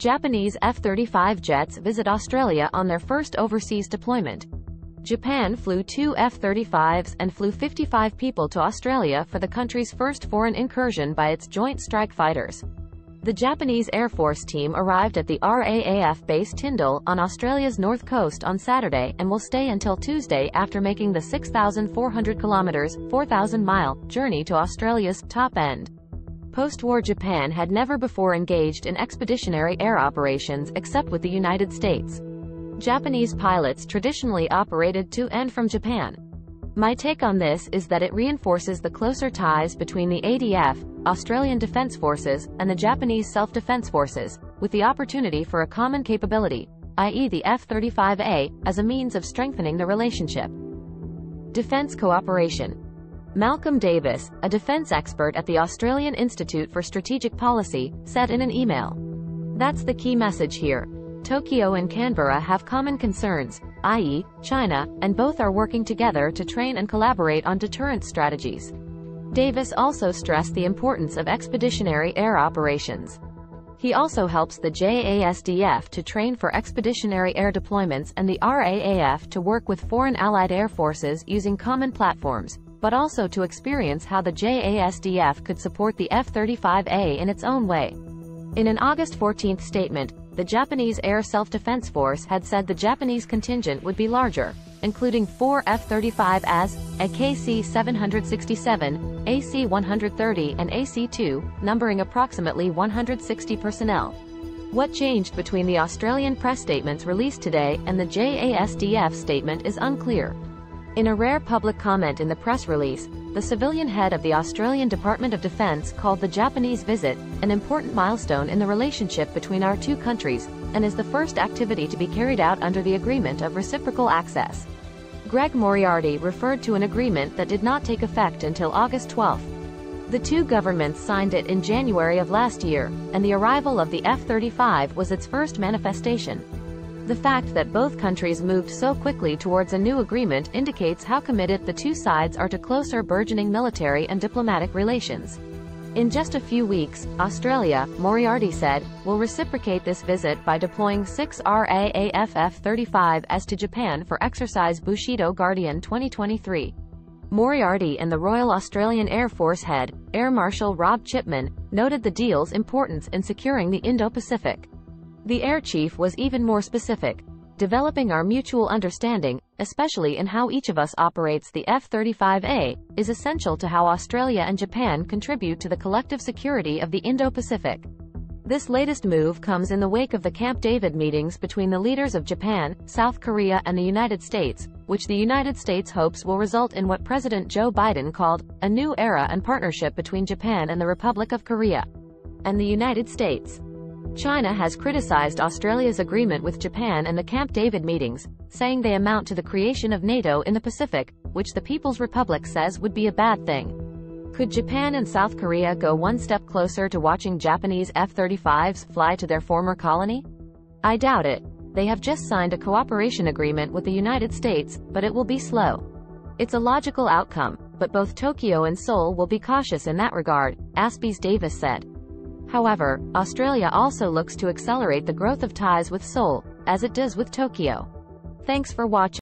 Japanese F-35 jets visit Australia on their first overseas deployment. Japan flew 2 F-35s and flew 55 people to Australia for the country's first foreign incursion by its Joint Strike Fighters. The Japanese Air Force team arrived at the RAAF base Tyndall, on Australia's north coast on Saturday, and will stay until Tuesday after making the 6,400 kilometers, 4,000-mile, journey to Australia's top end. Post-war Japan had never before engaged in expeditionary air operations except with the United States. Japanese pilots traditionally operated to and from Japan. My take on this is that it reinforces the closer ties between the ADF, Australian Defence Forces, and the Japanese Self-Defense Forces, with the opportunity for a common capability, i.e. the F-35A, as a means of strengthening the relationship. Defence cooperation. Malcolm Davis, a defence expert at the Australian Institute for Strategic Policy, said in an email. That's the key message here. Tokyo and Canberra have common concerns, i.e., China, and both are working together to train and collaborate on deterrence strategies. Davis also stressed the importance of expeditionary air operations. He also helps the JASDF to train for expeditionary air deployments and the RAAF to work with foreign allied air forces using common platforms, but also to experience how the JASDF could support the F-35A in its own way. In an August 14 statement, the Japanese Air Self-Defense Force had said the Japanese contingent would be larger, including 4 F-35As, a KC-767, AC-130 and AC-2, numbering approximately 160 personnel. What changed between the Australian press statements released today and the JASDF statement is unclear. In a rare public comment in the press release, the civilian head of the Australian Department of Defence called the Japanese visit an important milestone in the relationship between our two countries, and is the first activity to be carried out under the Agreement of Reciprocal Access. Greg Moriarty referred to an agreement that did not take effect until August 12. The two governments signed it in January of last year, and the arrival of the F-35 was its first manifestation. The fact that both countries moved so quickly towards a new agreement indicates how committed the two sides are to closer burgeoning military and diplomatic relations. In just a few weeks, Australia, Moriarty said, will reciprocate this visit by deploying 6 RAAF F-35s to Japan for exercise Bushido Guardian 2023. Moriarty and the Royal Australian Air Force head, Air Marshal Rob Chipman, noted the deal's importance in securing the Indo-Pacific. The Air Chief was even more specific. Developing our mutual understanding, especially in how each of us operates the F-35A, is essential to how Australia and Japan contribute to the collective security of the Indo-Pacific. This latest move comes in the wake of the Camp David meetings between the leaders of Japan, South Korea and the United States, which the United States hopes will result in what President Joe Biden called a new era and partnership between Japan and the Republic of Korea and the United States. China has criticized Australia's agreement with Japan and the Camp David meetings, saying they amount to the creation of NATO in the Pacific, which the People's Republic says would be a bad thing. Could Japan and South Korea go one step closer to watching Japanese F-35s fly to their former colony? I doubt it. They have just signed a cooperation agreement with the United States, but it will be slow. It's a logical outcome, but both Tokyo and Seoul will be cautious in that regard, Aspies Davis said. However, Australia also looks to accelerate the growth of ties with Seoul, as it does with Tokyo. Thanks for watching.